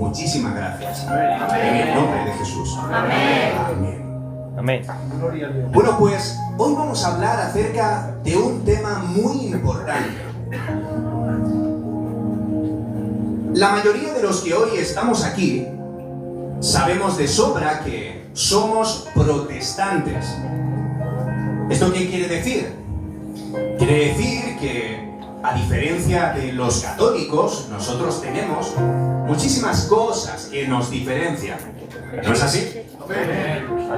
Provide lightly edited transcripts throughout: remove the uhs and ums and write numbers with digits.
muchísimas gracias. En el nombre de Jesús. Amén. Amén. Bueno, pues hoy vamos a hablar acerca de un tema muy importante. La mayoría de los que hoy estamos aquí sabemos de sobra que somos protestantes. ¿Esto qué quiere decir? Quiere decir que, a diferencia de los católicos, nosotros tenemos muchísimas cosas que nos diferencian. ¿No es así?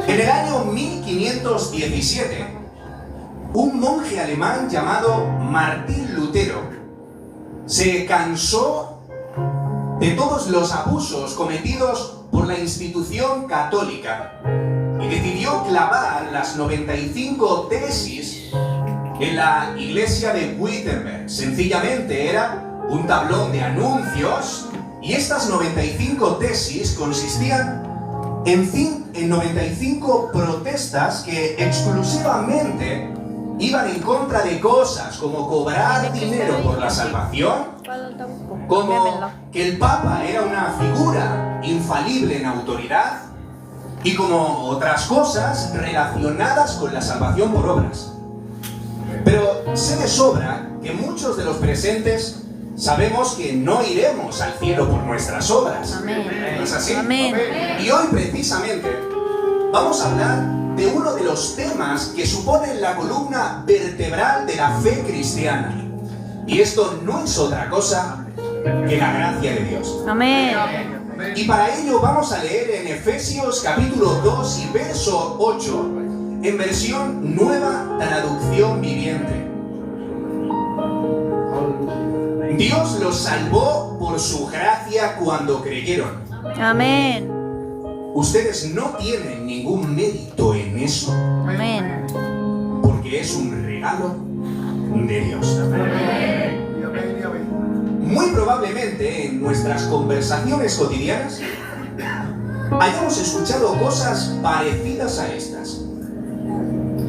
En el año 1517, un monje alemán llamado Martín Lutero se cansó de todos los abusos cometidos por la institución católica y decidió clavar las 95 tesis en la iglesia de Wittenberg. Sencillamente era un tablón de anuncios y estas 95 tesis consistían en 95 protestas que exclusivamente iban en contra de cosas como cobrar dinero por la salvación, como que el Papa era una figura infalible en autoridad y como otras cosas relacionadas con la salvación por obras. Pero sé de sobra que muchos de los presentes sabemos que no iremos al cielo por nuestras obras. Amén. ¿No es así? Amén. Y hoy precisamente vamos a hablar de uno de los temas que suponen la columna vertebral de la fe cristiana. Y esto no es otra cosa que la gracia de Dios. Amén. Y para ello vamos a leer en Efesios capítulo 2 y verso 8, en versión Nueva Traducción Viviente. Dios los salvó por su gracia cuando creyeron. Amén. Ustedes no tienen ningún mérito en eso, Amén. porque es un regalo de Dios. Muy probablemente en nuestras conversaciones cotidianas hayamos escuchado cosas parecidas a estas.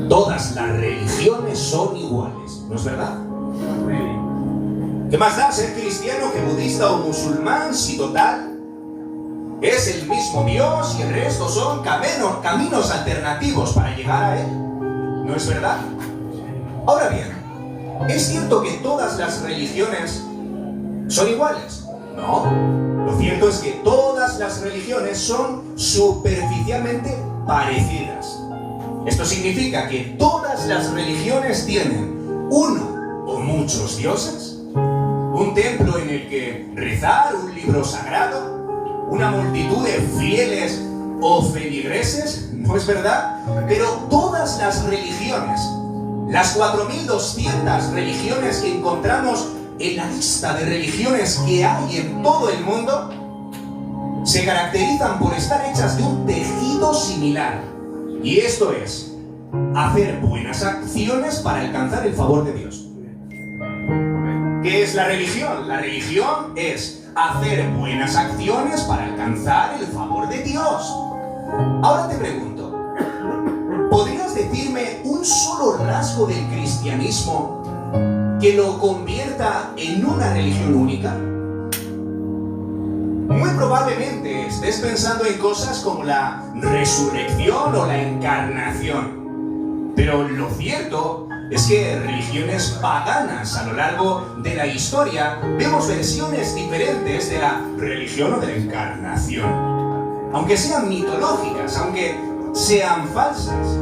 Todas las religiones son iguales, ¿no es verdad? ¿Qué más da ser cristiano que budista o musulmán si total es el mismo Dios y el resto son caminos alternativos para llegar a Él? ¿No es verdad? Ahora bien, ¿es cierto que todas las religiones son iguales? No. Lo cierto es que todas las religiones son superficialmente parecidas. Esto significa que todas las religiones tienen uno o muchos dioses, un templo en el que rezar, un libro sagrado, una multitud de fieles o feligreses, ¿no es verdad? Pero todas las religiones, las 4.200 religiones que encontramos en la lista de religiones que hay en todo el mundo, se caracterizan por estar hechas de un tejido similar. Y esto es, hacer buenas acciones para alcanzar el favor de Dios. ¿Qué es la religión? La religión es hacer buenas acciones para alcanzar el favor de Dios. Ahora te pregunto, ¿podrías decirme un solo rasgo del cristianismo que lo convierta en una religión única? Muy probablemente estés pensando en cosas como la resurrección o la encarnación. Pero lo cierto es que religiones paganas a lo largo de la historia vemos versiones diferentes de la religión o de la encarnación. Aunque sean mitológicas, aunque sean falsas.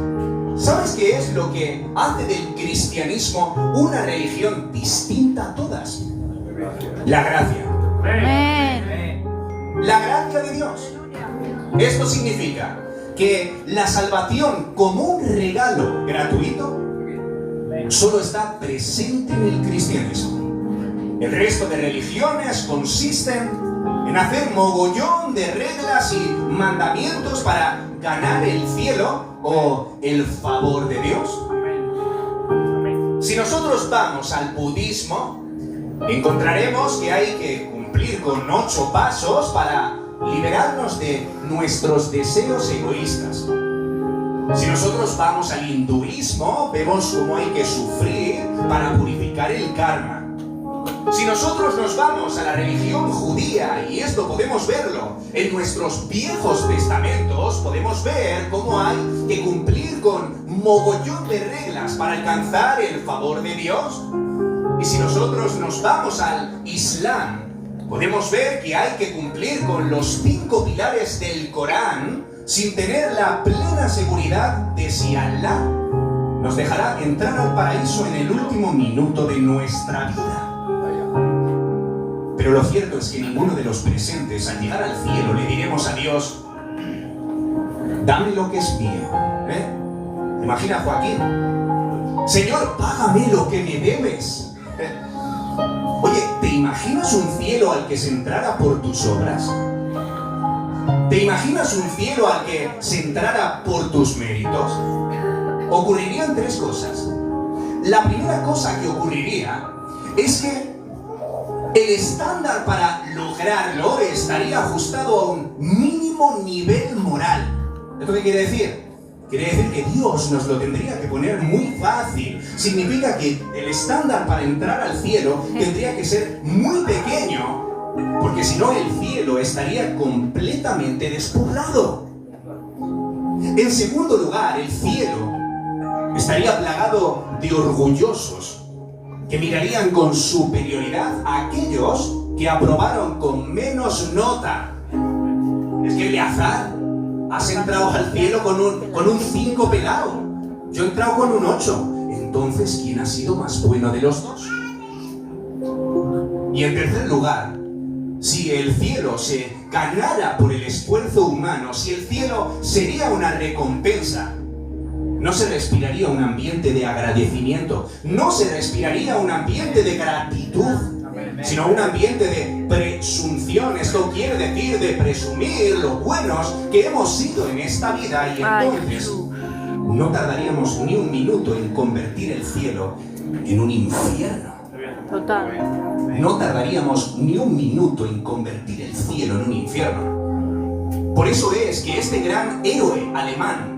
¿Sabes qué es lo que hace del cristianismo una religión distinta a todas? La gracia. Amén. La gracia de Dios. Esto significa que la salvación como un regalo gratuito solo está presente en el cristianismo. El resto de religiones consisten en hacer mogollón de reglas y mandamientos para ganar el cielo o el favor de Dios. Si nosotros vamos al budismo, encontraremos que hay que cumplir con 8 pasos para liberarnos de nuestros deseos egoístas. Si nosotros vamos al hinduismo, vemos cómo hay que sufrir para purificar el karma. Si nosotros nos vamos a la religión judía, y esto podemos verlo en nuestros viejos testamentos, podemos ver cómo hay que cumplir con mogollón de reglas para alcanzar el favor de Dios. Y si nosotros nos vamos al Islam, podemos ver que hay que cumplir con los 5 pilares del Corán sin tener la plena seguridad de si Alá nos dejará entrar al paraíso en el último minuto de nuestra vida. Pero lo cierto es que ninguno de los presentes, al llegar al cielo, le diremos a Dios: dame lo que es mío. ¿Te imaginas, Joaquín? Señor, págame lo que me debes. Oye, ¿te imaginas un cielo al que se entrara por tus obras? ¿Te imaginas un cielo al que se entrara por tus méritos? Ocurrirían 3 cosas. La primera cosa que ocurriría es que el estándar para lograrlo estaría ajustado a un mínimo nivel moral. ¿Esto qué quiere decir? Quiere decir que Dios nos lo tendría que poner muy fácil. Significa que el estándar para entrar al cielo tendría que ser muy pequeño, porque si no el cielo estaría completamente despoblado. En segundo lugar, el cielo estaría plagado de orgullosos que mirarían con superioridad a aquellos que aprobaron con menos nota. Es que Eleazar, has entrado al cielo con un 5 pelado. Yo he entrado con un 8. Entonces, ¿quién ha sido más bueno de los dos? Y en tercer lugar, si el cielo se ganara por el esfuerzo humano, si el cielo sería una recompensa, no se respiraría un ambiente de agradecimiento, no se respiraría un ambiente de gratitud, sino un ambiente de presunción. Esto quiere decir de presumir lo buenos que hemos sido en esta vida, y entonces no tardaríamos ni un minuto en convertir el cielo en un infierno. Total. No tardaríamos ni un minuto en convertir el cielo en un infierno. Por eso es que este gran héroe alemán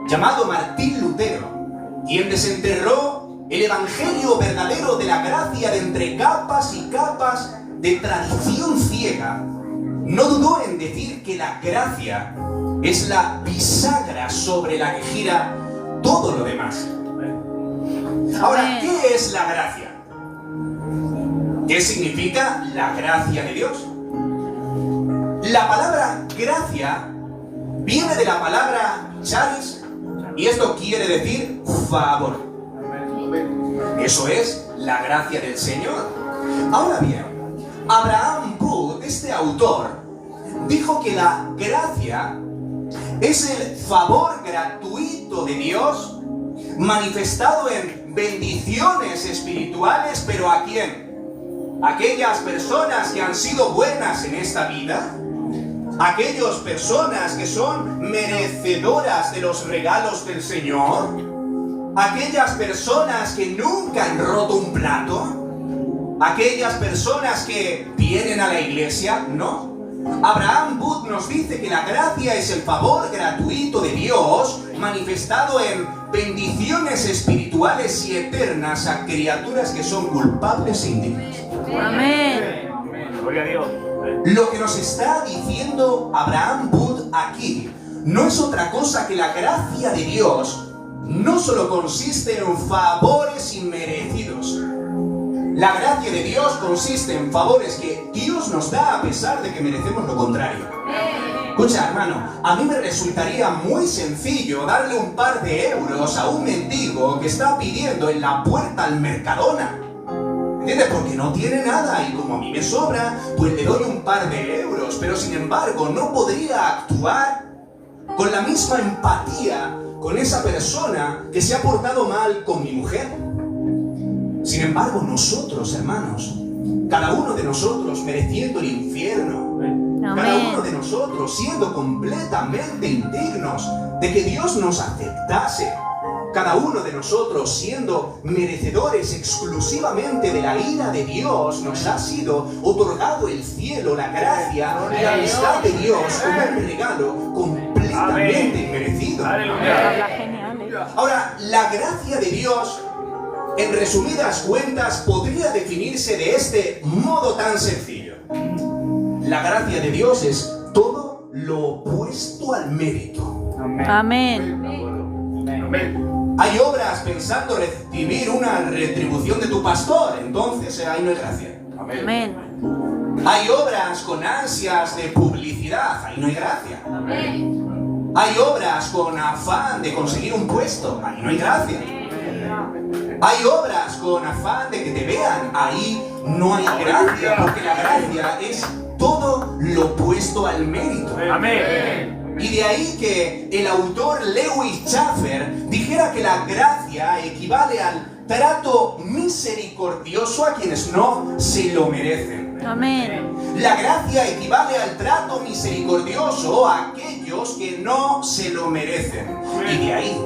llamado Martín Lutero, quien desenterró el evangelio verdadero de la gracia de entre capas y capas de tradición ciega, no dudó en decir que la gracia es la bisagra sobre la que gira todo lo demás. Ahora, ¿qué es la gracia? ¿Qué significa la gracia de Dios? La palabra gracia viene de la palabra charis, y esto quiere decir favor. Eso es la gracia del Señor. Ahora bien, Abraham Wood, este autor, dijo que la gracia es el favor gratuito de Dios manifestado en bendiciones espirituales, pero ¿a quién? Aquellas personas que han sido buenas en esta vida, aquellas personas que son merecedoras de los regalos del Señor, aquellas personas que nunca han roto un plato, aquellas personas que vienen a la iglesia, no. Abraham Wood nos dice que la gracia es el favor gratuito de Dios manifestado en bendiciones espirituales y eternas a criaturas que son culpables e indignas. Amén. Gloria a Dios. Lo que nos está diciendo Abraham Wood aquí no es otra cosa que la gracia de Dios no solo consiste en favores inmerecidos. La gracia de Dios consiste en favores que Dios nos da a pesar de que merecemos lo contrario. Escucha, hermano, a mí me resultaría muy sencillo darle un par de euros a un mendigo que está pidiendo en la puerta al Mercadona. ¿Entiendes? Porque no tiene nada, y como a mí me sobra, pues le doy un par de euros. Pero sin embargo, no podría actuar con la misma empatía con esa persona que se ha portado mal con mi mujer. Sin embargo, nosotros, hermanos, cada uno de nosotros mereciendo el infierno, cada uno de nosotros siendo completamente indignos de que Dios nos aceptase, cada uno de nosotros siendo merecedores exclusivamente de la ira de Dios, nos ha sido otorgado el cielo, la gracia y la amistad de Dios como un regalo completamente inmerecido. Habla genial, ¿eh? Ahora, la gracia de Dios En resumidas cuentas, podría definirse de este modo tan sencillo. La gracia de Dios es todo lo opuesto al mérito. Amén. Hay obras pensando recibir una retribución de tu pastor, entonces ahí no hay gracia. Amén. Hay obras con ansias de publicidad, ahí no hay gracia. Hay obras con afán de conseguir un puesto, ahí no hay gracia. Hay obras con afán de que te vean, ahí no hay gracia, porque la gracia es todo lo opuesto al mérito. Amén. Y de ahí que el autor Lewis Schaeffer dijera que la gracia equivale al trato misericordioso a quienes no se lo merecen. Amén. La gracia equivale al trato misericordioso a aquellos que no se lo merecen. Y de ahí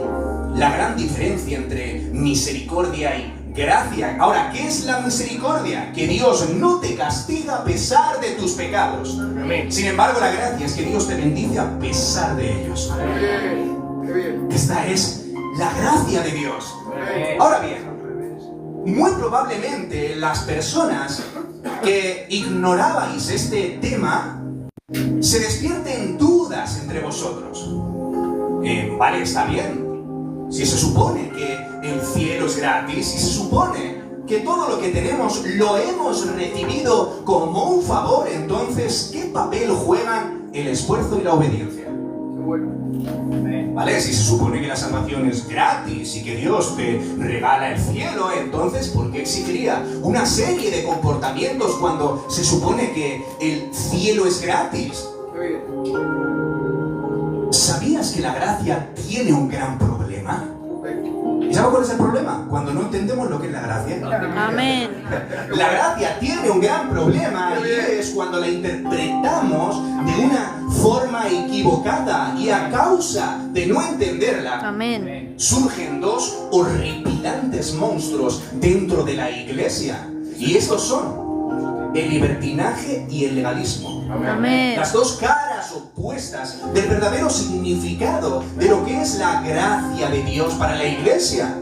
la gran diferencia entre misericordia y gracia. Ahora, ¿qué es la misericordia? Que Dios no te castiga a pesar de tus pecados. Amén. Sin embargo, la gracia es que Dios te bendice a pesar de ellos. Esta es la gracia de Dios. Ahora bien, muy probablemente las personas que ignorabais este tema se despierten dudas entre vosotros. Vale, está bien. Si se supone que el cielo es gratis, si se supone que todo lo que tenemos lo hemos recibido como un favor, entonces, ¿qué papel juegan el esfuerzo y la obediencia? ¿Vale? Si se supone que la salvación es gratis y que Dios te regala el cielo, entonces, ¿por qué exigiría una serie de comportamientos cuando se supone que el cielo es gratis? ¿Sabías que la gracia tiene un gran problema? ¿Y sabes cuál es el problema? Cuando no entendemos lo que es la gracia. Amén. La gracia tiene un gran problema y es cuando la interpretamos de una forma equivocada, y a causa de no entenderla, Amén. surgen dos horripilantes monstruos dentro de la iglesia. Y estos son el libertinaje y el legalismo. Amén. Las dos caras opuestas del verdadero significado de lo que es la gracia de Dios para la iglesia.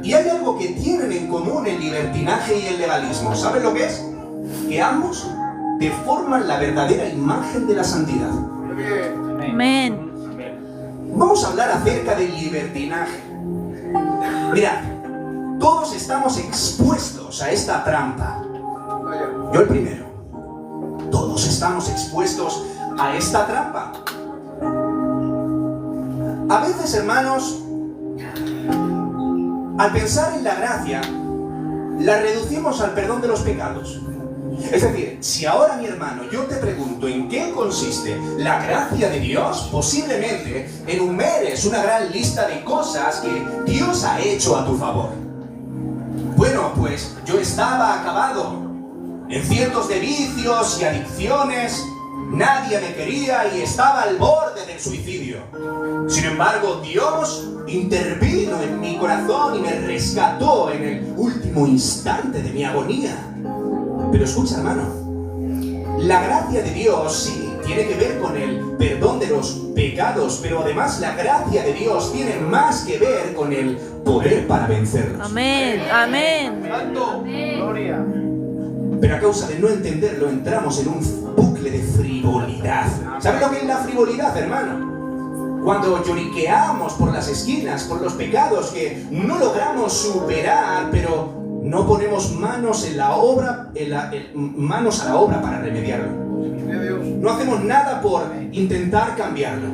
Y hay algo que tienen en común el libertinaje y el legalismo. ¿Saben lo que es? Que ambos deforman la verdadera imagen de la santidad. Amén. Vamos a hablar acerca del libertinaje. Mirad, todos estamos expuestos a esta trampa. Yo el primero. Todos estamos expuestos a esta trampa. A veces, hermanos, al pensar en la gracia, la reducimos al perdón de los pecados. Es decir, si ahora, mi hermano, yo te pregunto en qué consiste la gracia de Dios, posiblemente enumeres una gran lista de cosas que Dios ha hecho a tu favor. Bueno, pues yo estaba acabado en cientos de vicios y adicciones, nadie me quería y estaba al borde del suicidio. Sin embargo, Dios intervino en mi corazón y me rescató en el último instante de mi agonía. Pero escucha, hermano, la gracia de Dios sí tiene que ver con el perdón de los pecados, pero además la gracia de Dios tiene más que ver con el poder para vencerlos. Amén. Amén. Gloria. Pero a causa de no entenderlo, entramos en un bucle de frivolidad. ¿Sabes lo que es la frivolidad, hermano? Cuando lloriqueamos por las esquinas, por los pecados que no logramos superar, pero no ponemos manos a la obra para remediarlo. No hacemos nada por intentar cambiarlo.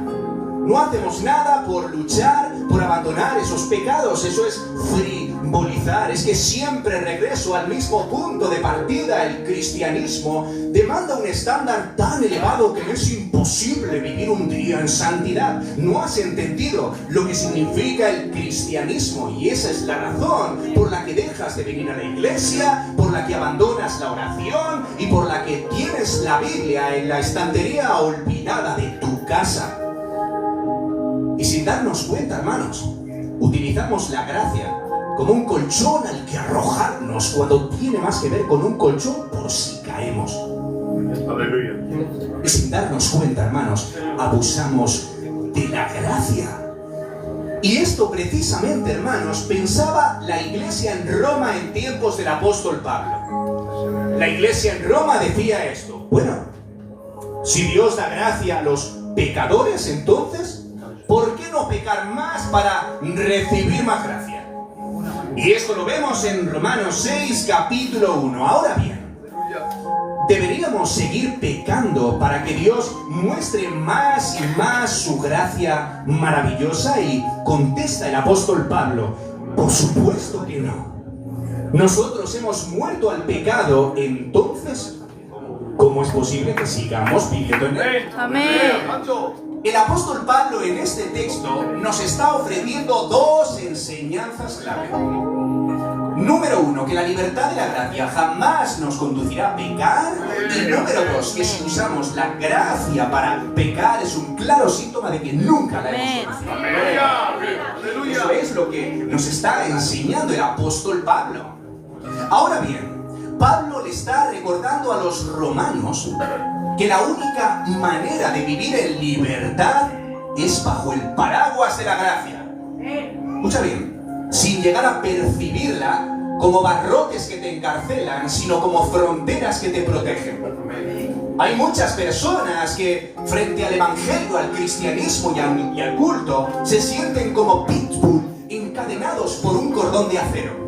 No hacemos nada por luchar, por abandonar esos pecados. Eso es frivolizar. Es que siempre regreso al mismo punto de partida. El cristianismo demanda un estándar tan elevado que me es imposible vivir un día en santidad. No has entendido lo que significa el cristianismo, y esa es la razón por la que dejas de venir a la iglesia, por la que abandonas la oración y por la que tienes la Biblia en la estantería olvidada de tu casa. Y sin darnos cuenta, hermanos, utilizamos la gracia como un colchón al que arrojarnos cuando tiene más que ver con un colchón por si caemos. Aleluya. Y sin darnos cuenta, hermanos, abusamos de la gracia. Y esto precisamente, hermanos, pensaba la iglesia en Roma en tiempos del apóstol Pablo. La iglesia en Roma decía esto: bueno, si Dios da gracia a los pecadores, entonces, ¿por qué no pecar más para recibir más gracia? Y esto lo vemos en Romanos 6, capítulo 1. Ahora bien, ¿deberíamos seguir pecando para que Dios muestre más y más su gracia maravillosa? Y contesta el apóstol Pablo: por supuesto que no. Nosotros hemos muerto al pecado, entonces, ¿cómo es posible que sigamos viviendo en él? Amén. El apóstol Pablo en este texto nos está ofreciendo dos enseñanzas clave. Número uno, que la libertad de la gracia jamás nos conducirá a pecar. Y número dos, que si usamos la gracia para pecar es un claro síntoma de que nunca la hemos conocido. Eso es lo que nos está enseñando el apóstol Pablo. Ahora bien, Pablo le está recordando a los romanos que la única manera de vivir en libertad es bajo el paraguas de la gracia. Escucha bien, sin llegar a percibirla como barrotes que te encarcelan, sino como fronteras que te protegen. Hay muchas personas que frente al evangelio, al cristianismo y al culto se sienten como pitbull encadenados por un cordón de acero.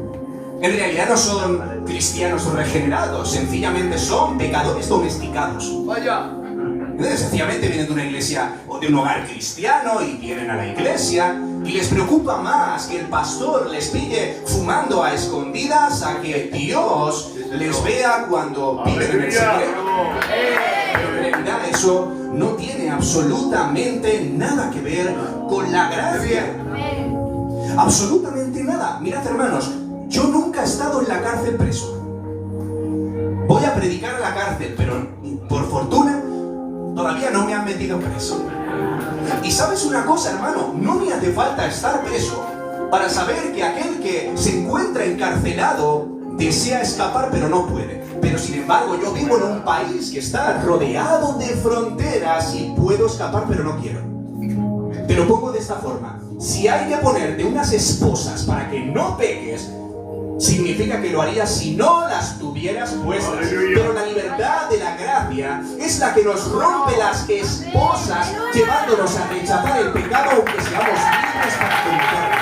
En realidad no son cristianos regenerados, sencillamente son pecadores domesticados. Vaya. Entonces, sencillamente vienen de una iglesia o de un hogar cristiano y vienen a la iglesia y les preocupa más que el pastor les pille fumando a escondidas a que Dios les vea cuando viven en el secreto. Pero en realidad eso no tiene absolutamente nada que ver con la gracia. Absolutamente nada. Mirad, hermanos, yo nunca he estado en la cárcel preso. Voy a predicar a la cárcel, pero por fortuna todavía no me han metido preso. Y sabes una cosa, hermano, no me hace falta estar preso para saber que aquel que se encuentra encarcelado desea escapar pero no puede. Pero sin embargo yo vivo en un país que está rodeado de fronteras y puedo escapar pero no quiero. Te lo pongo de esta forma: si hay que ponerte unas esposas para que no peques, significa que lo harías si no las tuvieras puestas. Pero la libertad de la gracia es la que nos rompe las esposas, llevándonos a rechazar el pecado aunque seamos libres para cometerlo.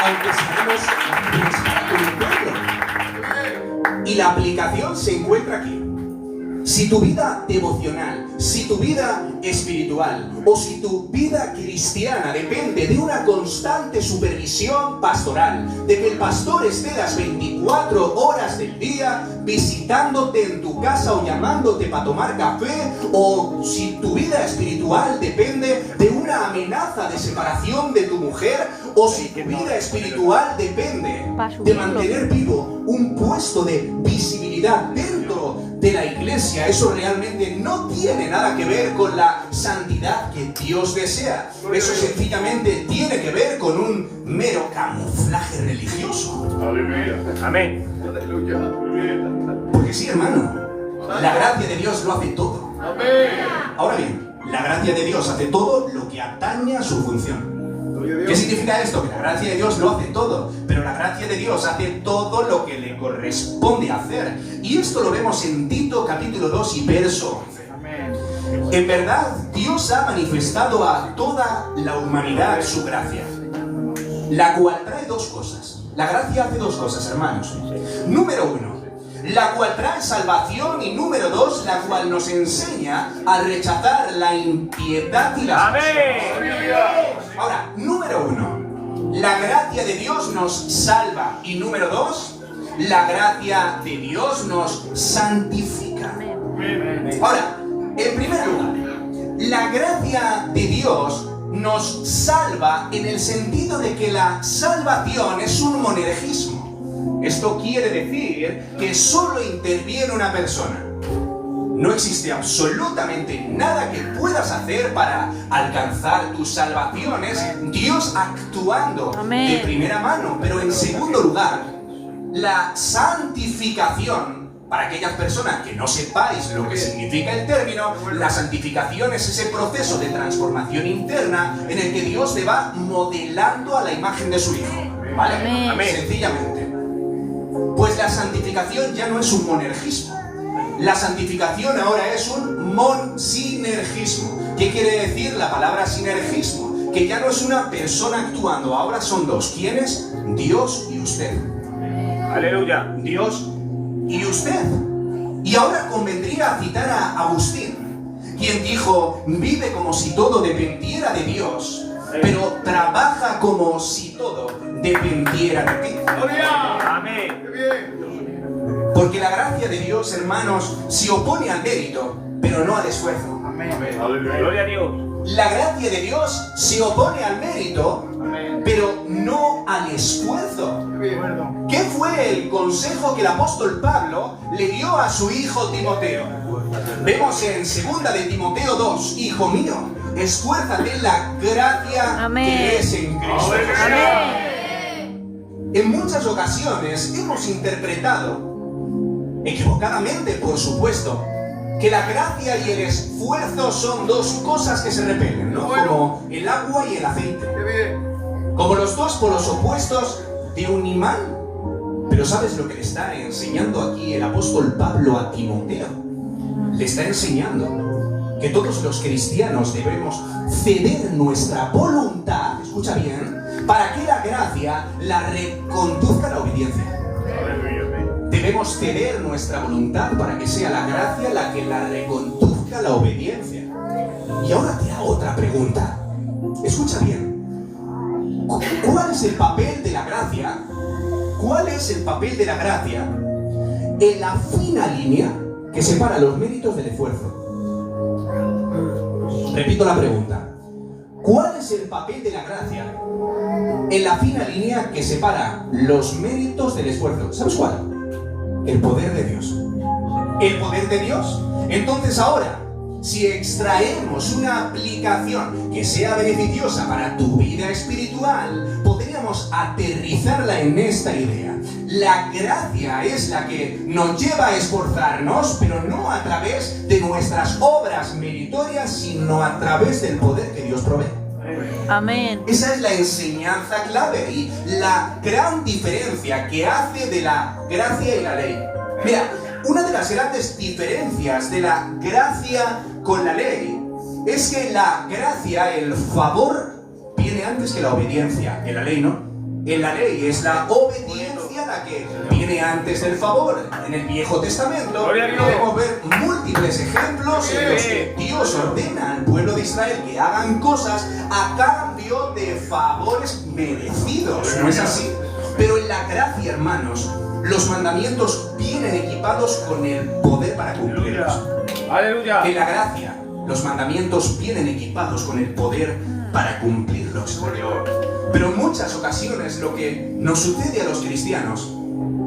Aunque seamos libres para cometerlo. Y la aplicación se encuentra aquí. Si tu vida devocional, si tu vida espiritual o si tu vida cristiana depende de una constante supervisión pastoral, de que el pastor esté las 24 horas del día visitándote en tu casa o llamándote para tomar café, o si tu vida espiritual depende de una amenaza de separación de tu mujer, o si tu vida espiritual depende de mantener vivo un puesto de visibilidad dentro de la iglesia, eso realmente no tiene nada que ver con la santidad que Dios desea. Eso sencillamente tiene que ver con un mero camuflaje religioso. Aleluya. Amén. Aleluya. Porque sí, hermano, la gracia de Dios lo hace todo. Amén. Ahora bien, la gracia de Dios hace todo lo que atañe a su función. ¿Qué significa esto? Que la gracia de Dios lo hace todo, pero la gracia de Dios hace todo lo que le corresponde hacer. Y esto lo vemos en Tito capítulo 2 y verso 11. En verdad, Dios ha manifestado a toda la humanidad su gracia, la cual trae dos cosas. La gracia hace dos cosas, hermanos. Número uno, la cual trae salvación, y número dos, la cual nos enseña a rechazar la impiedad y las cosas. Ahora, número uno, la gracia de Dios nos salva, y número dos, la gracia de Dios nos santifica. Ahora, en primer lugar, la gracia de Dios nos salva en el sentido de que la salvación es un monergismo. Esto quiere decir que solo interviene una persona. No existe absolutamente nada que puedas hacer para alcanzar tu salvación. Es Dios actuando de primera mano. Pero en segundo lugar, la santificación para aquellas personas que no sepáis lo que significa el término, la santificación es ese proceso de transformación interna en el que Dios te va modelando a la imagen de su Hijo. ¿Vale? Amén. Sencillamente. Pues la santificación ya no es un monergismo. La santificación ahora es un monsinergismo. ¿Qué quiere decir la palabra sinergismo? Que ya no es una persona actuando, ahora son dos. ¿Quiénes? Dios y usted. Aleluya. Dios y usted. Y ahora convendría citar a Agustín, quien dijo, vive como si todo dependiera de Dios, pero trabaja como si todo dependiera de ti. Amén. Porque la gracia de Dios, hermanos, se opone al mérito, pero no al esfuerzo. Gloria a Dios. La gracia de Dios se opone al mérito, pero no al esfuerzo. ¿Qué fue el consejo que el apóstol Pablo le dio a su hijo Timoteo? Vemos en 2 de Timoteo 2, hijo mío, esfuérzate en la gracia Amén. que es en Cristo. Amén. En muchas ocasiones hemos interpretado, equivocadamente por supuesto, que la gracia y el esfuerzo son dos cosas que se repelen, ¿no? Como el agua y el aceite. Como los dos polos opuestos de un imán. Pero ¿sabes lo que le está enseñando aquí el apóstol Pablo a Timoteo? Le está enseñando que todos los cristianos debemos ceder nuestra voluntad, escucha bien, para que la gracia la reconduzca a la obediencia. Debemos ceder nuestra voluntad para que sea la gracia la que la reconduzca a la obediencia. Y ahora te hago otra pregunta. Escucha bien. ¿Cuál es el papel de la gracia? ¿Cuál es el papel de la gracia en la fina línea que separa los méritos del esfuerzo? Repito la pregunta. ¿Cuál es el papel de la gracia en la fina línea que separa los méritos del esfuerzo? ¿Sabes cuál? El poder de Dios. ¿El poder de Dios? Entonces ahora, si extraemos una aplicación que sea beneficiosa para tu vida espiritual, podríamos aterrizarla en esta idea. La gracia es la que nos lleva a esforzarnos, pero no a través de nuestras obras meritorias, sino a través del poder que Dios provee. Amén. Esa es la enseñanza clave y la gran diferencia que hace de la gracia y la ley. Mira, una de las grandes diferencias de la gracia con la ley es que la gracia, el favor, viene antes que la obediencia. En la ley no. En la ley es la obediencia la que viene antes del favor. En el Viejo Testamento podemos ver múltiples ejemplos en los que Dios ordena al pueblo de Israel que hagan cosas a cambio de favores merecidos. ¿No es así? Pero en la gracia, hermanos, los mandamientos vienen equipados con el poder para cumplirlos. Aleluya. En la gracia, los mandamientos vienen equipados con el poder para cumplirlos. Pero en muchas ocasiones lo que nos sucede a los cristianos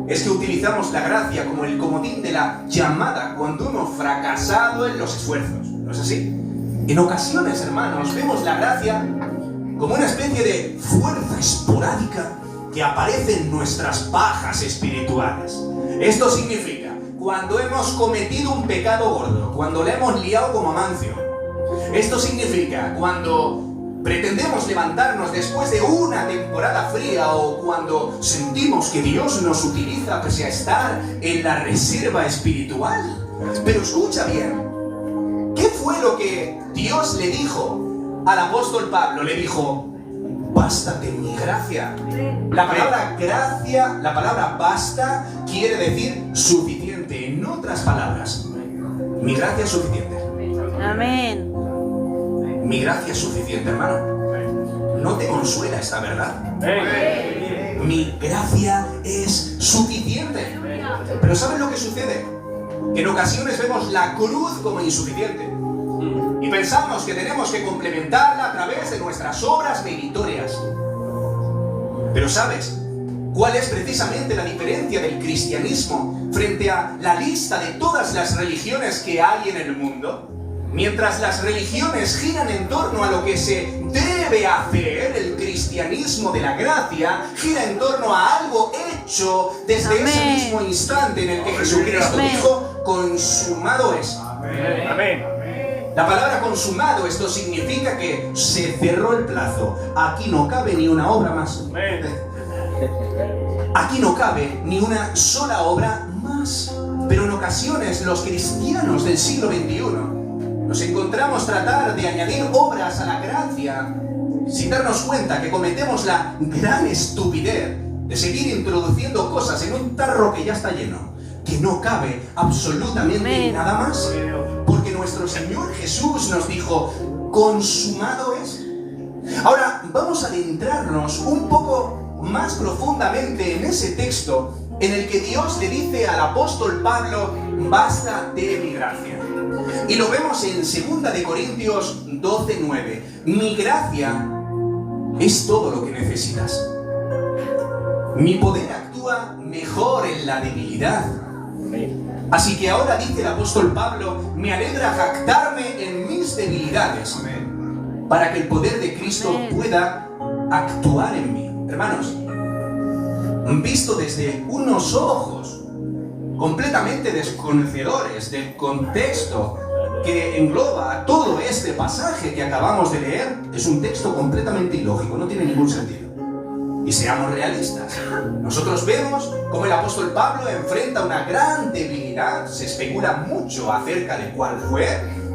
es que utilizamos la gracia como el comodín de la llamada cuando hemos fracasado en los esfuerzos. ¿No es así? En ocasiones, hermanos, vemos la gracia como una especie de fuerza esporádica que aparece en nuestras bajas espirituales. Esto significa cuando hemos cometido un pecado gordo, cuando le hemos liado como Amancio. Esto significa cuando pretendemos levantarnos después de una temporada fría o cuando sentimos que Dios nos utiliza pese a estar en la reserva espiritual. Pero escucha bien, ¿qué fue lo que Dios le dijo al apóstol Pablo? Le dijo, bástate mi gracia. La palabra gracia, la palabra basta, quiere decir suficiente. En otras palabras, mi gracia es suficiente. Amén. Mi gracia es suficiente, hermano. ¿No te consuela esta verdad? Mi gracia es suficiente. Pero ¿sabes lo que sucede? Que en ocasiones vemos la cruz como insuficiente. Y pensamos que tenemos que complementarla a través de nuestras obras meritorias. Pero ¿sabes cuál es precisamente la diferencia del cristianismo frente a la lista de todas las religiones que hay en el mundo? Mientras las religiones giran en torno a lo que se debe debe hacer el cristianismo de la gracia gira en torno a algo hecho desde ese mismo instante en el que Jesucristo dijo, consumado es. Amén. La palabra consumado, esto significa que se cerró el plazo. Aquí no cabe ni una obra más. Aquí no cabe ni una sola obra más. Pero en ocasiones los cristianos del siglo XXI nos encontramos tratar de añadir obras a la gracia sin darnos cuenta que cometemos la gran estupidez de seguir introduciendo cosas en un tarro que ya está lleno, que no cabe absolutamente nada más. Porque nuestro Señor Jesús nos dijo, consumado es. Ahora vamos a adentrarnos un poco más profundamente en ese texto en el que Dios le dice al apóstol Pablo, basta de mi gracia. Y lo vemos en 2 de Corintios 12:9. Mi gracia es todo lo que necesitas. Mi poder actúa mejor en la debilidad. Así que ahora dice el apóstol Pablo, me alegra jactarme en mis debilidades, para que el poder de Cristo pueda actuar en mí. Hermanos, visto desde unos ojos completamente desconocedores del contexto que engloba todo este pasaje que acabamos de leer, es un texto completamente ilógico, no tiene ningún sentido. Y seamos realistas, nosotros vemos cómo el apóstol Pablo enfrenta una gran debilidad, se especula mucho acerca de cuál fue,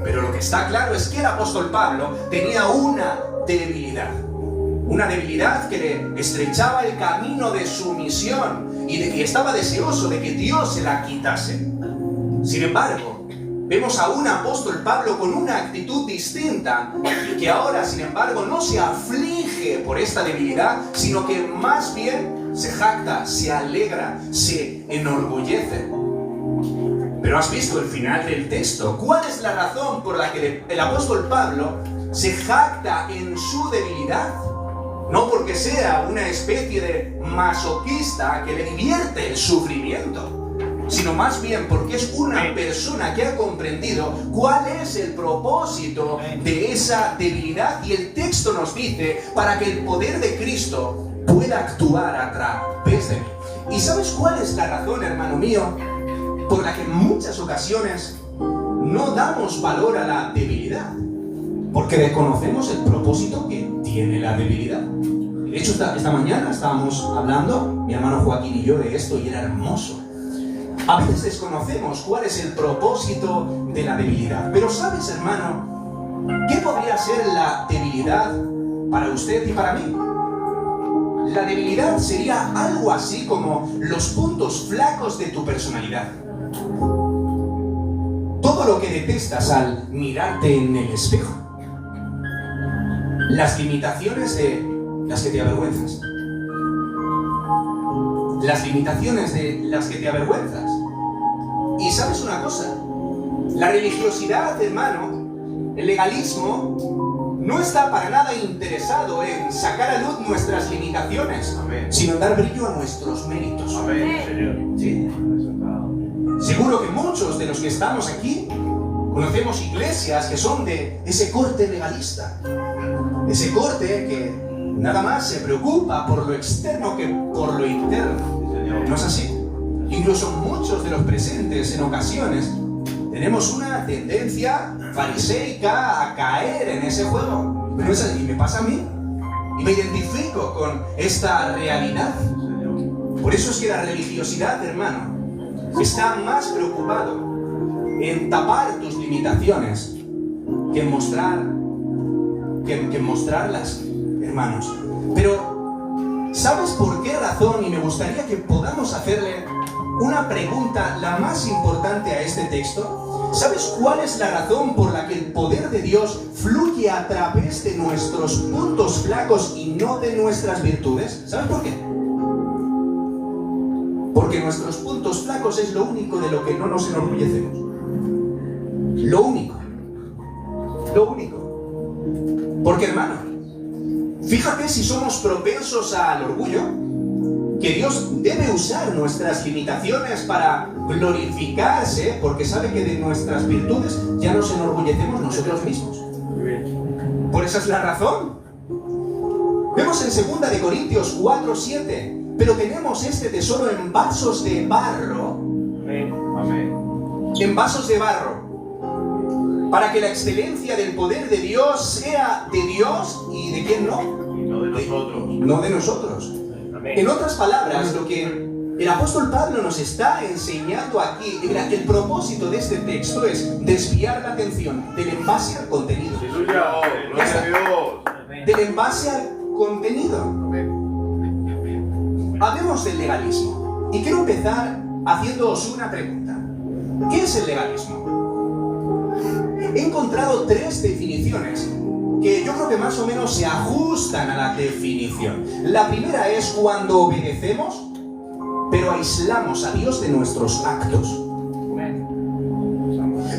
pero lo que está claro es que el apóstol Pablo tenía una debilidad que le estrechaba el camino de su misión y de que estaba deseoso de que Dios se la quitase. Sin embargo, vemos a un apóstol Pablo con una actitud distinta y que ahora, sin embargo, no se aflige por esta debilidad, sino que más bien se jacta, se alegra, se enorgullece. Pero has visto el final del texto. ¿Cuál es la razón por la que el apóstol Pablo se jacta en su debilidad? No porque sea una especie de masoquista que le divierte el sufrimiento, sino más bien porque es una persona que ha comprendido cuál es el propósito de esa debilidad, y el texto nos dice, para que el poder de Cristo pueda actuar a través de mí. ¿Y sabes cuál es la razón, hermano mío, por la que en muchas ocasiones no damos valor a la debilidad? Porque desconocemos el propósito que tiene la debilidad. De hecho, esta mañana estábamos hablando, mi hermano Joaquín y yo, de esto, y era hermoso. A veces desconocemos cuál es el propósito de la debilidad. Pero ¿sabes, hermano, qué podría ser la debilidad para usted y para mí? La debilidad sería algo así como los puntos flacos de tu personalidad. Todo lo que detestas al mirarte en el espejo. Las limitaciones de las que te avergüenzas. Las limitaciones de las que te avergüenzas. Y ¿sabes una cosa? La religiosidad, hermano, el legalismo, no está para nada interesado en sacar a luz nuestras limitaciones, sino en dar brillo a nuestros méritos. ¿Sí? Seguro que muchos de los que estamos aquí conocemos iglesias que son de ese corte legalista. Ese corte que nada más se preocupa por lo externo que por lo interno. ¿No es así? Incluso muchos de los presentes en ocasiones tenemos una tendencia fariseica a caer en ese juego. ¿No es así? Y me pasa a mí. Y me identifico con esta realidad. Por eso es que la religiosidad, hermano, está más preocupado en tapar tus limitaciones que en mostrarlas, hermanos. Pero ¿sabes por qué razón? Y me gustaría que podamos hacerle una pregunta, la más importante a este texto. ¿Sabes cuál es la razón por la que el poder de Dios fluye a través de nuestros puntos flacos y no de nuestras virtudes? ¿Sabes por qué? Porque nuestros puntos flacos es lo único de lo que no nos enorgullecemos. Lo único. Lo único. Porque, hermano, fíjate si somos propensos al orgullo, que Dios debe usar nuestras limitaciones para glorificarse, porque sabe que de nuestras virtudes ya nos enorgullecemos nosotros mismos. Por esa es la razón Vemos en 2 de Corintios 4:7, pero tenemos este tesoro en vasos de barro, Amén. Amén. en vasos de barro, para que la excelencia del poder de Dios sea de Dios y de quién no, No de nosotros. no de nosotros. Amén. En otras palabras, lo que el apóstol Pablo nos está enseñando aquí, mira, el propósito de este texto es desviar la atención del envase al contenido. Aleluya. Gloria a Dios. Del envase al contenido. Hablemos del legalismo. Y quiero empezar haciéndoos una pregunta. ¿Qué es el legalismo? He encontrado 3 definiciones que yo creo que más o menos se ajustan a la definición. La primera es cuando obedecemos, pero aislamos a Dios de nuestros actos.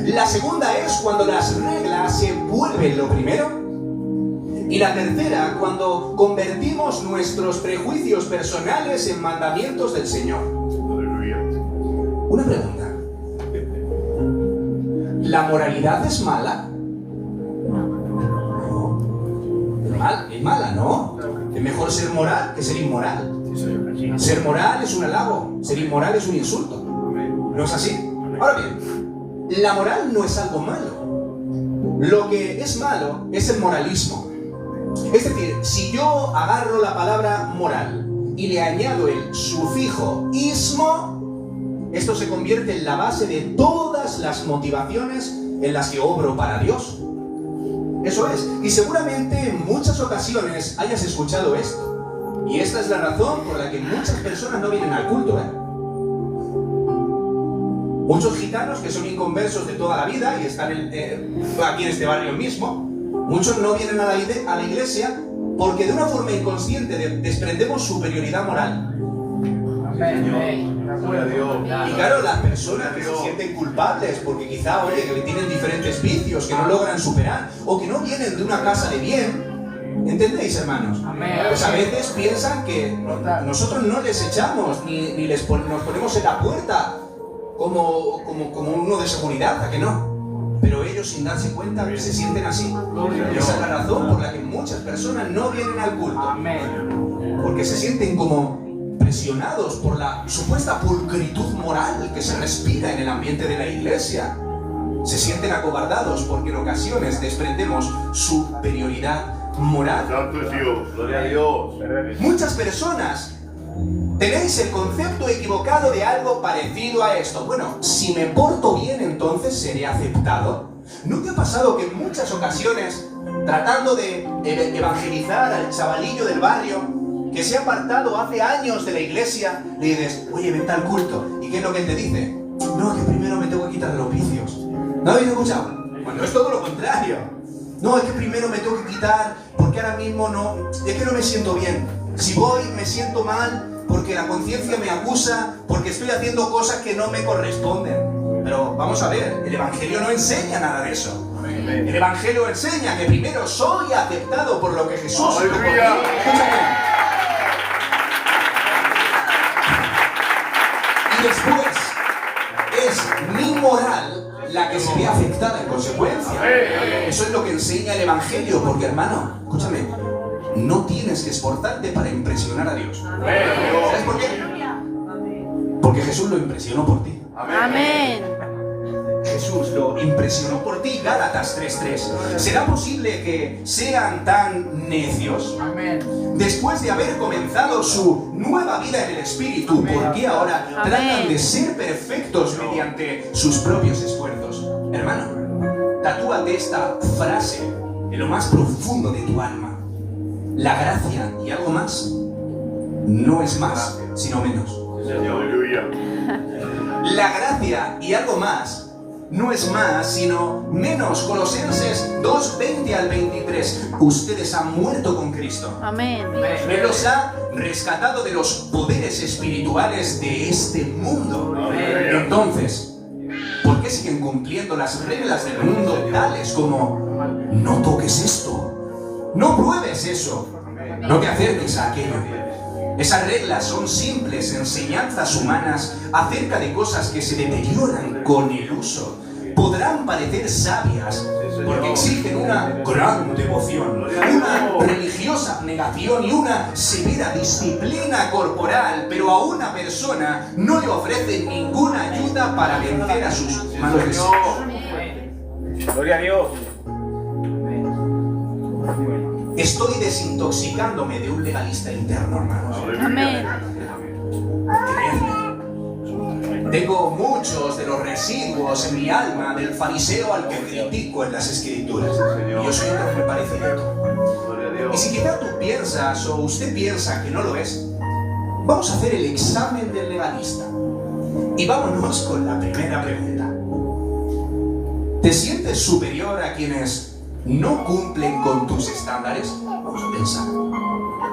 La segunda es cuando las reglas se vuelven lo primero. Y la tercera, cuando convertimos nuestros prejuicios personales en mandamientos del Señor. Una pregunta. ¿La moralidad es mala? Es mala, ¿no? Es mejor ser moral que ser inmoral. Ser moral es un halago, ser inmoral es un insulto. ¿No es así? Ahora bien, la moral no es algo malo. Lo que es malo es el moralismo. Es decir, si yo agarro la palabra moral y le añado el sufijo ismo, esto se convierte en la base de todas las motivaciones en las que obro para Dios. Eso es. Y seguramente en muchas ocasiones hayas escuchado esto. Y esta es la razón por la que muchas personas no vienen al culto, Muchos gitanos que son inconversos de toda la vida y están aquí en este barrio mismo, muchos no vienen a la iglesia porque de una forma inconsciente desprendemos superioridad moral. Y claro, las personas que se sienten culpables porque quizá, oye, que tienen diferentes vicios que no logran superar o que no vienen de una casa de bien, ¿entendéis, hermanos? Pues a veces piensan que nosotros no les echamos ni nos ponemos en la puerta como uno de seguridad, ¿a que no? Pero ellos, sin darse cuenta, se sienten así. Y esa es la razón por la que muchas personas no vienen al culto. Porque se sienten como presionados por la supuesta pulcritud moral que se respira en el ambiente de la iglesia. Se sienten acobardados porque en ocasiones desprendemos superioridad moral. Santo es Dios. Gloria a Dios. Muchas personas tenéis el concepto equivocado de algo parecido a esto. Bueno, si me porto bien, entonces seré aceptado. ¿No te ha pasado que en muchas ocasiones, tratando de evangelizar al chavalillo del barrio, que se ha apartado hace años de la iglesia, le dices, oye, vente al culto? ¿Y qué es lo que él te dice? No, que primero me tengo que quitar los vicios. ¿No habéis escuchado? Cuando es todo lo contrario. No, es que primero me tengo que quitar porque ahora mismo no, es que no me siento bien. Si voy, me siento mal porque la conciencia me acusa, porque estoy haciendo cosas que no me corresponden. Pero vamos a ver, el Evangelio no enseña nada de eso. El Evangelio enseña que primero soy aceptado por lo que Jesús hizo por mí. Y después es mi moral la que se ve afectada en consecuencia. Eso es lo que enseña el Evangelio, porque, hermano, escúchame, no tienes que esforzarte para impresionar a Dios. ¿Sabes por qué? Porque Jesús lo impresionó por ti. Amén. Jesús lo impresionó por ti. Gálatas 3:3. ¿Será posible que sean tan necios? Después de haber comenzado su nueva vida en el Espíritu, ¿por qué ahora tratan de ser perfectos mediante sus propios esfuerzos? Hermano, tatúate esta frase en lo más profundo de tu alma. La gracia y algo más no es más, sino menos. La gracia y algo más no es más, sino menos. Colosenses 2:20 al 23. Ustedes han muerto con Cristo. Amén. Él los ha rescatado de los poderes espirituales de este mundo. Entonces, ¿por qué siguen cumpliendo las reglas del mundo tales como no toques esto, no pruebes eso, no te acerques a aquello? Esas reglas son simples enseñanzas humanas acerca de cosas que se deterioran con el uso. podrán parecer sabias porque exigen una gran devoción, una religiosa abnegación y una severa disciplina corporal, pero a una persona no le ofrecen ninguna ayuda para vencer a sus malos deseos. Gloria a Dios. Estoy desintoxicándome de un legalista interno, hermanos. Amén. Créanme. Tengo muchos de los residuos en mi alma del fariseo al que critico en las Escrituras. Y yo soy un hombre parecido. Y si quizá tú piensas o usted piensa que no lo es, vamos a hacer el examen del legalista. Y vámonos con la primera pregunta. ¿Te sientes superior a quienes no cumplen con tus estándares? Vamos a pensar.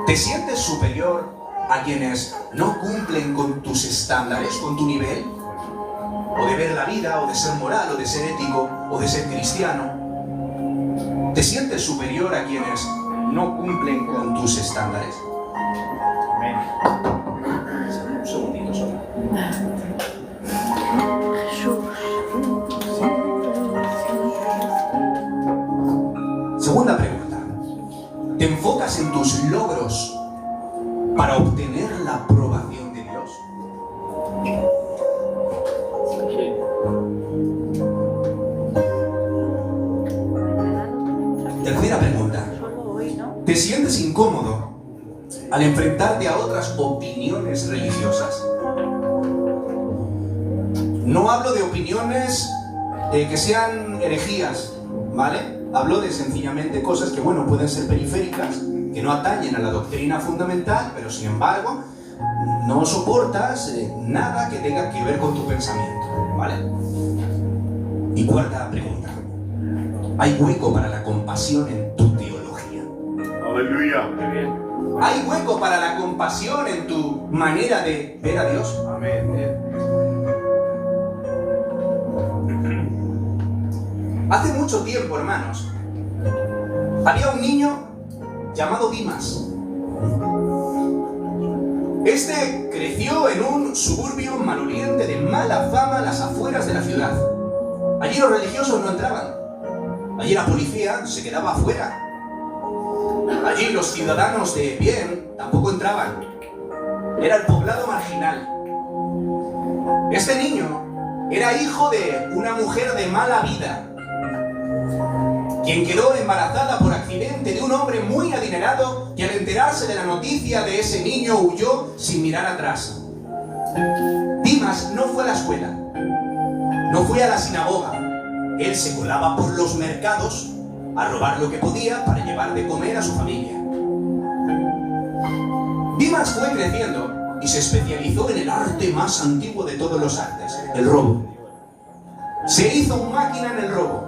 ¿Te sientes superior a quienes no cumplen con tus estándares, con tu nivel? O de ver la vida, o de ser moral, o de ser ético, o de ser cristiano. ¿Te sientes superior a quienes no cumplen con tus estándares? Un segundito solo. Segunda pregunta. ¿Te enfocas en tus logros para obtener la aprobación de Dios? Tercera pregunta. ¿Te sientes incómodo al enfrentarte a otras opiniones religiosas? No hablo de opiniones que sean herejías, ¿vale? Hablo de sencillamente cosas que, bueno, pueden ser periféricas, que no atañen a la doctrina fundamental, pero sin embargo no soportas nada que tenga que ver con tu pensamiento, ¿vale? Y cuarta pregunta. ¿Hay hueco para la compasión en tu teología? Aleluya. ¿Hay hueco para la compasión en tu manera de ver a Dios? Amén. Hace mucho tiempo, hermanos, había un niño llamado Dimas. Este creció en un suburbio maloliente de mala fama a las afueras de la ciudad. Allí los religiosos no entraban. Allí la policía se quedaba afuera. Allí los ciudadanos de bien tampoco entraban. Era el poblado marginal. Este niño era hijo de una mujer de mala vida, quien quedó embarazada por accidente de un hombre muy adinerado y al enterarse de la noticia de ese niño huyó sin mirar atrás. Dimas no fue a la escuela, no fue a la sinagoga. Él se colaba por los mercados a robar lo que podía para llevar de comer a su familia. Dimas fue creciendo y se especializó en el arte más antiguo de todos los artes, el robo. Se hizo un máquina en el robo.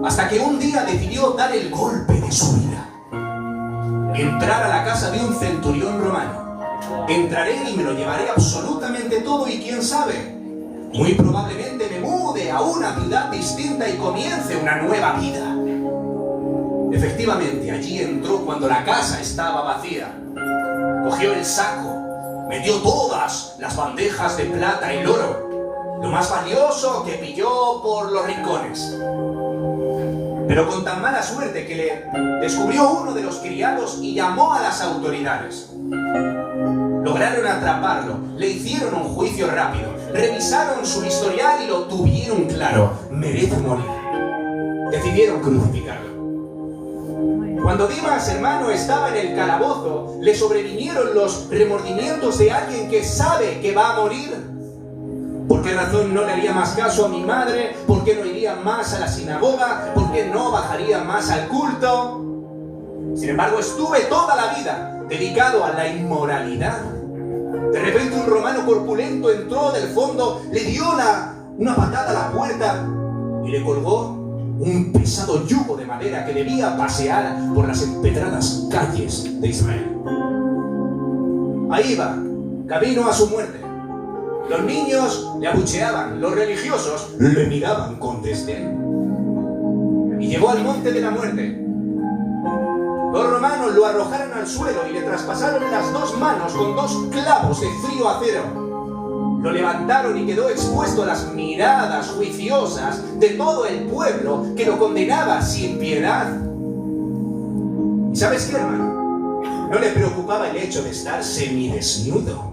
Hasta que un día decidió dar el golpe de su vida. Entrar a la casa de un centurión romano. Entraré y me lo llevaré absolutamente todo y quién sabe, muy probablemente me mude a una ciudad distinta y comience una nueva vida. Efectivamente, allí entró cuando la casa estaba vacía. Cogió el saco, metió todas las bandejas de plata y oro, lo más valioso que pilló por los rincones. Pero con tan mala suerte que le descubrió uno de los criados y llamó a las autoridades. Lograron atraparlo, le hicieron un juicio rápido, revisaron su historial y lo tuvieron claro: merece morir. Decidieron crucificarlo. Cuando Dimas, hermano, estaba en el calabozo, le sobrevinieron los remordimientos de alguien que sabe que va a morir. ¿Por qué razón no le haría más caso a mi madre? ¿Por qué no iría más a la sinagoga? ¿Por qué no bajaría más al culto? Sin embargo, estuve toda la vida dedicado a la inmoralidad. De repente un romano corpulento entró del fondo, le dio una patada a la puerta y le colgó un pesado yugo de madera que debía pasear por las empedradas calles de Israel. Ahí iba, camino a su muerte. Los niños le abucheaban, los religiosos le miraban con desdén. Y llegó al monte de la muerte. Los romanos lo arrojaron al suelo y le traspasaron las dos manos con dos clavos de frío acero. Lo levantaron y quedó expuesto a las miradas juiciosas de todo el pueblo que lo condenaba sin piedad. ¿Y sabes qué, hermano? No le preocupaba el hecho de estar semidesnudo.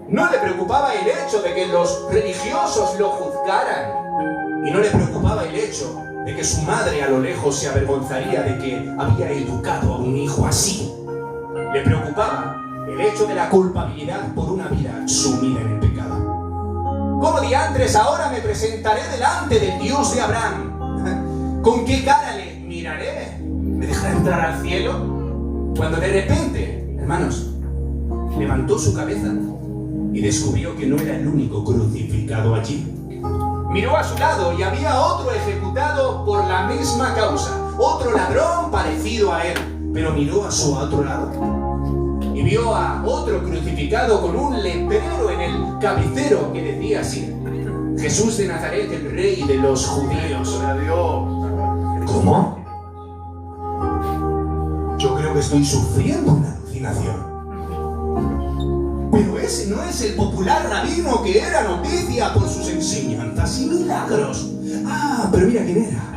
No le preocupaba el hecho de que los religiosos lo juzgaran. Y no le preocupaba el hecho de que su madre a lo lejos se avergonzaría de que había educado a un hijo así. Le preocupaba el hecho de la culpabilidad por una vida sumida en el pecado. ¿Cómo diantres ahora me presentaré delante del Dios de Abraham? ¿Con qué cara le miraré? ¿Me dejará entrar al cielo? Cuando de repente, hermanos, levantó su cabeza y descubrió que no era el único crucificado allí. Miró a su lado y había otro ejecutado por la misma causa, otro ladrón parecido a él, pero miró a su otro lado y vio a otro crucificado con un letrero en el cabecero que decía así: Jesús de Nazaret, el rey de los judíos. ¿Cómo? Yo creo que estoy sufriendo una alucinación. Pero ese no es el popular rabino que era noticia por sus enseñanzas y milagros. Ah, pero mira quién era.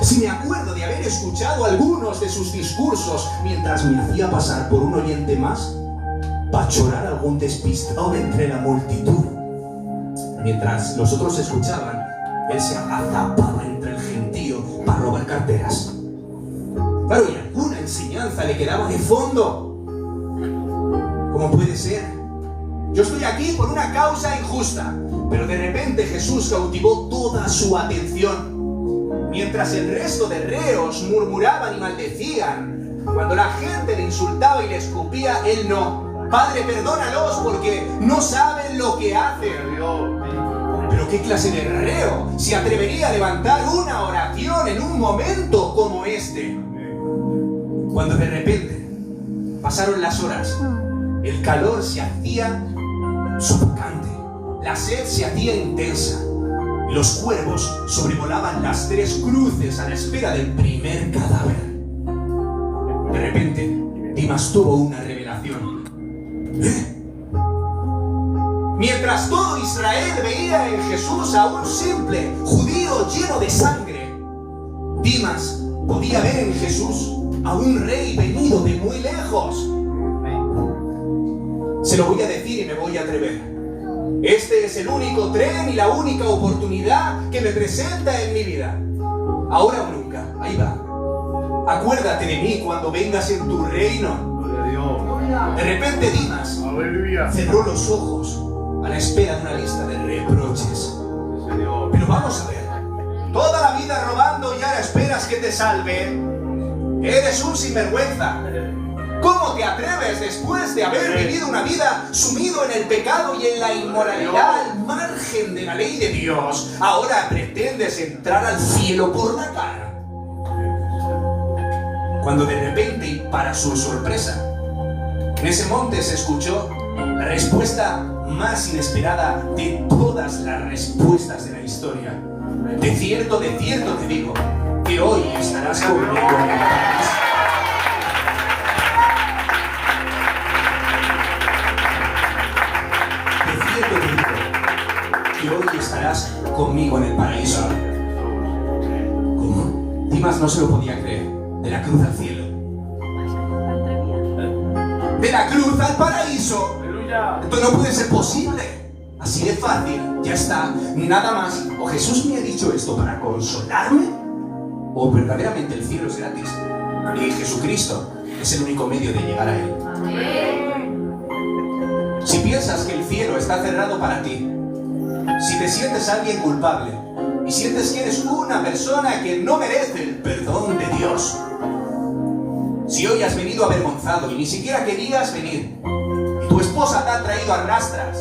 Si me acuerdo de haber escuchado algunos de sus discursos mientras me hacía pasar por un oyente más, para chorar algún despistado entre la multitud. Mientras los otros escuchaban, él se agazapaba entre el gentío para robar carteras. Claro, y alguna enseñanza le quedaba de fondo. ¿Cómo puede ser? Yo estoy aquí por una causa injusta, pero de repente Jesús cautivó toda su atención. Mientras el resto de reos murmuraban y maldecían, cuando la gente le insultaba y le escupía, él no. Padre, perdónalos porque no saben lo que hacen. Pero ¿qué clase de reo se atrevería a levantar una oración en un momento como este? Cuando de repente pasaron las horas, el calor se hacía sofocante, la sed se hacía intensa, y los cuervos sobrevolaban las 3 cruces a la espera del primer cadáver. De repente, Dimas tuvo una revelación. Mientras todo Israel veía en Jesús a un simple judío lleno de sangre, Dimas podía ver en Jesús a un rey venido de muy lejos. Se lo voy a decir y me voy a atrever. Este es el único tren y la única oportunidad que me presenta en mi vida. Ahora o nunca, ahí va. Acuérdate de mí cuando vengas en tu reino. De repente Dimas cerró los ojos a la espera de una lista de reproches. Pero vamos a ver. Toda la vida robando y ahora esperas que te salve. Eres un sinvergüenza. ¿Cómo te atreves después de haber vivido una vida sumido en el pecado y en la inmoralidad al margen de la ley de Dios? Ahora pretendes entrar al cielo por la cara. Cuando de repente, y para su sorpresa, en ese monte se escuchó la respuesta más inesperada de todas las respuestas de la historia. De cierto te digo, que hoy estarás conmigo en el paraíso. Que hoy estarás conmigo en el paraíso. ¿Cómo? Dimas no se lo podía creer. De la cruz al cielo. De la cruz al paraíso. Esto no puede ser posible. Así de fácil. Ya está. Nada más. O Jesús me ha dicho esto para consolarme, o verdaderamente el cielo es gratis. Y Jesucristo es el único medio de llegar a él. Si piensas que el cielo está cerrado para ti, si te sientes alguien culpable y sientes que eres una persona que no merece el perdón de Dios, si hoy has venido avergonzado y ni siquiera querías venir y tu esposa te ha traído a rastras,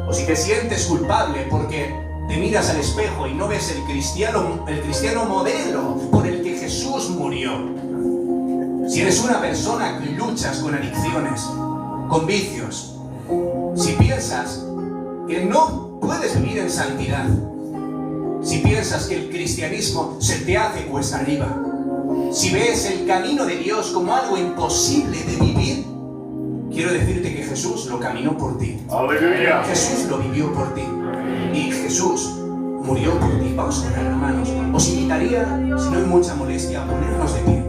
o si te sientes culpable porque te miras al espejo y no ves el cristiano modelo por el que Jesús murió, si eres una persona que luchas con adicciones, con vicios, si piensas que no puedes vivir en santidad, si piensas que el cristianismo se te hace cuesta arriba, si ves el camino de Dios como algo imposible de vivir, quiero decirte que Jesús lo caminó por ti. Aleluya. Jesús lo vivió por ti. Y Jesús murió por ti. Vamos a orar, hermanos. Os invitaría, si no hay mucha molestia, a ponernos de pie.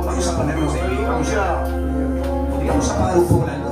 Vamos a ponernos de pie. Vamos a orar. Podríamos apagar un poco la luz.